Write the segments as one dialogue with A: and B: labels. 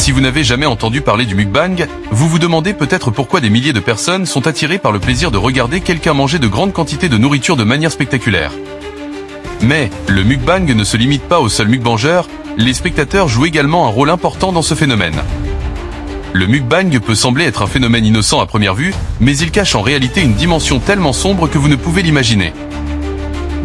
A: Si vous n'avez jamais entendu parler du mukbang, vous vous demandez peut-être pourquoi des milliers de personnes sont attirées par le plaisir de regarder quelqu'un manger de grandes quantités de nourriture de manière spectaculaire. Mais, le mukbang ne se limite pas aux seuls mukbangeurs, les spectateurs jouent également un rôle important dans ce phénomène. Le mukbang peut sembler être un phénomène innocent à première vue, mais il cache en réalité une dimension tellement sombre que vous ne pouvez l'imaginer.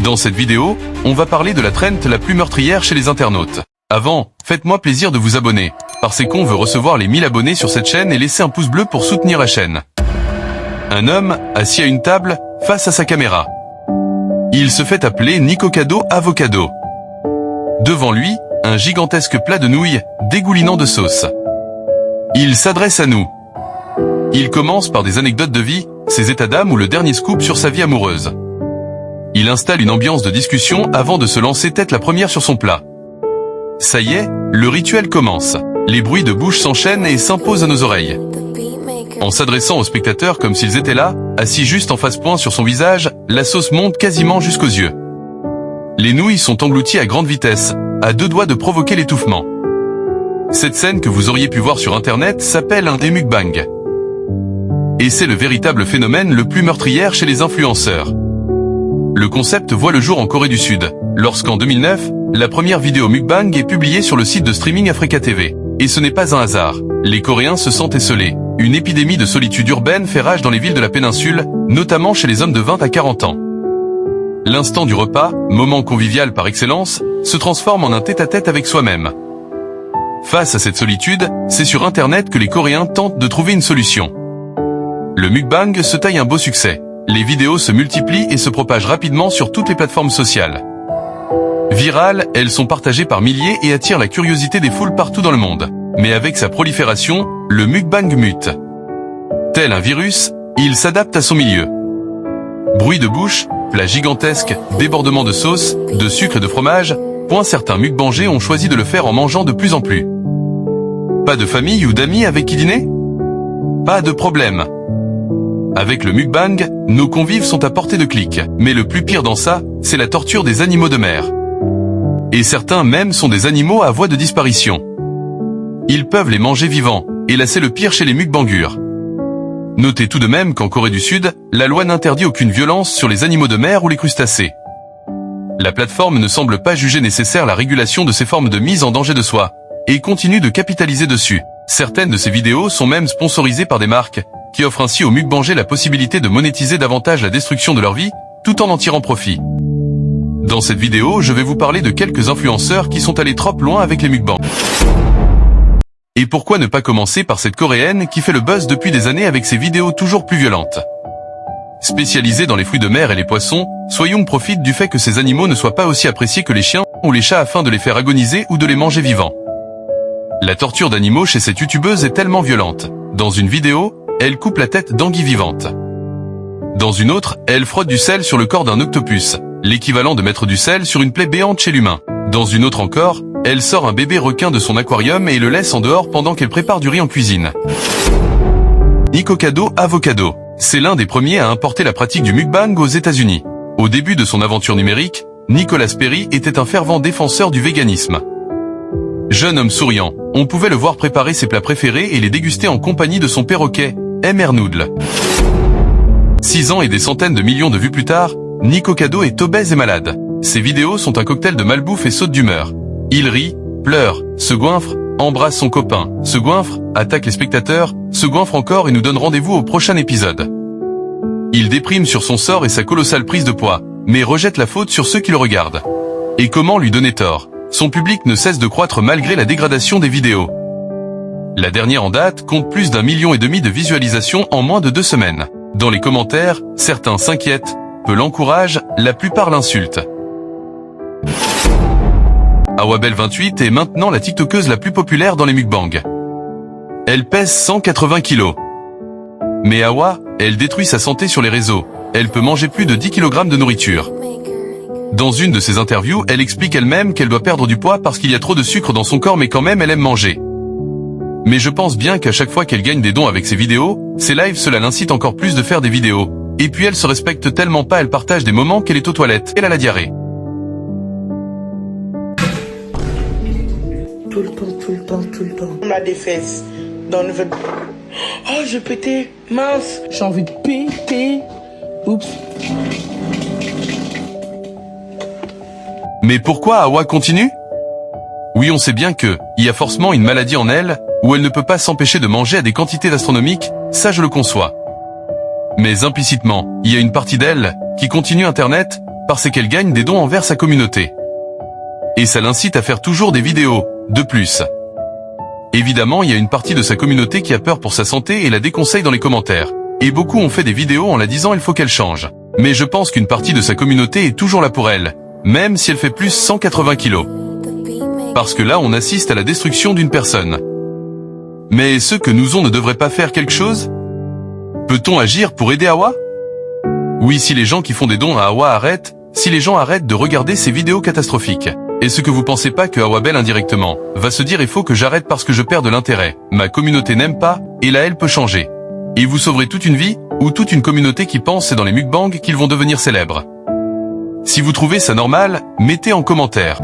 A: Dans cette vidéo, on va parler de la trend la plus meurtrière chez les internautes. Avant, faites-moi plaisir de vous abonner, parce qu'on veut recevoir les 1000 abonnés sur cette chaîne et laisser un pouce bleu pour soutenir la chaîne. Un homme, assis à une table, face à sa caméra. Il se fait appeler Nicocado Avocado. Devant lui, un gigantesque plat de nouilles, dégoulinant de sauce. Il s'adresse à nous. Il commence par des anecdotes de vie, ses états d'âme ou le dernier scoop sur sa vie amoureuse. Il installe une ambiance de discussion avant de se lancer tête la première sur son plat. Ça y est, le rituel commence. Les bruits de bouche s'enchaînent et s'imposent à nos oreilles. En s'adressant aux spectateurs comme s'ils étaient là, assis juste en face-point sur son visage, la sauce monte quasiment jusqu'aux yeux. Les nouilles sont englouties à grande vitesse, à deux doigts de provoquer l'étouffement. Cette scène que vous auriez pu voir sur internet s'appelle un des mukbangs. Et c'est le véritable phénomène le plus meurtrier chez les influenceurs. Le concept voit le jour en Corée du Sud, lorsqu'en 2009, la première vidéo mukbang est publiée sur le site de streaming Africa TV. Et ce n'est pas un hasard, les Coréens se sentent esseulés. Une épidémie de solitude urbaine fait rage dans les villes de la péninsule, notamment chez les hommes de 20 à 40 ans. L'instant du repas, moment convivial par excellence, se transforme en un tête-à-tête avec soi-même. Face à cette solitude, c'est sur Internet que les Coréens tentent de trouver une solution. Le mukbang se taille un beau succès. Les vidéos se multiplient et se propagent rapidement sur toutes les plateformes sociales. Virales, elles sont partagées par milliers et attirent la curiosité des foules partout dans le monde. Mais avec sa prolifération, le mukbang mute. Tel un virus, il s'adapte à son milieu. Bruit de bouche, plats gigantesques, débordements de sauce, de sucre et de fromage, certains mukbangers ont choisi de le faire en mangeant de plus en plus. Pas de famille ou d'amis avec qui dîner? Pas de problème. Avec le mukbang, nos convives sont à portée de clic. Mais le plus pire dans ça, c'est la torture des animaux de mer. Et certains même sont des animaux à voie de disparition. Ils peuvent les manger vivants, et là c'est le pire chez les mukbangures. Notez tout de même qu'en Corée du Sud, la loi n'interdit aucune violence sur les animaux de mer ou les crustacés. La plateforme ne semble pas juger nécessaire la régulation de ces formes de mise en danger de soi, et continue de capitaliser dessus. Certaines de ces vidéos sont même sponsorisées par des marques, qui offrent ainsi aux mukbangers la possibilité de monétiser davantage la destruction de leur vie, tout en tirant profit. Dans cette vidéo, je vais vous parler de quelques influenceurs qui sont allés trop loin avec les mukbangs. Et pourquoi ne pas commencer par cette coréenne qui fait le buzz depuis des années avec ses vidéos toujours plus violentes. Spécialisée dans les fruits de mer et les poissons, Soyoung profite du fait que ces animaux ne soient pas aussi appréciés que les chiens ou les chats afin de les faire agoniser ou de les manger vivants. La torture d'animaux chez cette youtubeuse est tellement violente. Dans une vidéo, elle coupe la tête d'anguille vivante. Dans une autre, elle frotte du sel sur le corps d'un octopus, l'équivalent de mettre du sel sur une plaie béante chez l'humain. Dans une autre encore, elle sort un bébé requin de son aquarium et le laisse en dehors pendant qu'elle prépare du riz en cuisine. Nicocado Avocado. C'est l'un des premiers à importer la pratique du mukbang aux États-Unis. Au début de son aventure numérique, Nicolas Perry était un fervent défenseur du véganisme. Jeune homme souriant, on pouvait le voir préparer ses plats préférés et les déguster en compagnie de son perroquet, MR Noodle. 6 ans et des centaines de millions de vues plus tard, Nicocado est obèse et malade. Ses vidéos sont un cocktail de malbouffe et saute d'humeur. Il rit, pleure, se goinfre, embrasse son copain, se goinfre, attaque les spectateurs, se goinfre encore et nous donne rendez-vous au prochain épisode. Il déprime sur son sort et sa colossale prise de poids, mais rejette la faute sur ceux qui le regardent. Et comment lui donner tort? Son public ne cesse de croître malgré la dégradation des vidéos. La dernière en date compte plus d'1,5 million de visualisations en moins de 2 semaines. Dans les commentaires, certains s'inquiètent, peu l'encouragent, la plupart l'insultent. Awabel28 est maintenant la tiktokeuse la plus populaire dans les mukbangs. Elle pèse 180 kg. Mais Awa, elle détruit sa santé sur les réseaux. Elle peut manger plus de 10 kg de nourriture. Dans une de ses interviews, elle explique elle-même qu'elle doit perdre du poids parce qu'il y a trop de sucre dans son corps mais quand même elle aime manger. Mais je pense bien qu'à chaque fois qu'elle gagne des dons avec ses vidéos, ses lives cela l'incite encore plus de faire des vidéos. Et puis elle se respecte tellement pas, elle partage des moments qu'elle est aux toilettes, elle a la diarrhée.
B: Tout le temps. On a des fesses dans le ventre. Oh, je pétais. Mince. J'ai envie de péter. Oups.
A: Mais pourquoi Hawa continue? Oui, on sait bien que, il y a forcément une maladie en elle, où elle ne peut pas s'empêcher de manger à des quantités astronomiques, ça je le conçois. Mais implicitement, il y a une partie d'elle, qui continue Internet, parce qu'elle gagne des dons envers sa communauté. Et ça l'incite à faire toujours des vidéos, de plus. Évidemment, il y a une partie de sa communauté qui a peur pour sa santé et la déconseille dans les commentaires. Et beaucoup ont fait des vidéos en la disant il faut qu'elle change. Mais je pense qu'une partie de sa communauté est toujours là pour elle, même si elle fait plus 180 kilos. Parce que là on assiste à la destruction d'une personne. Mais ceux que nous on ne devrait pas faire quelque chose? Peut-on agir pour aider Hawa? Oui, si les gens qui font des dons à Hawa arrêtent, si les gens arrêtent de regarder ces vidéos catastrophiques. Est-ce que vous pensez pas que Hawa Bell indirectement va se dire il faut que j'arrête parce que je perds de l'intérêt, ma communauté n'aime pas, et là elle peut changer. Et vous sauverez toute une vie, ou toute une communauté qui pense c'est dans les mukbangs qu'ils vont devenir célèbres. Si vous trouvez ça normal, mettez en commentaire.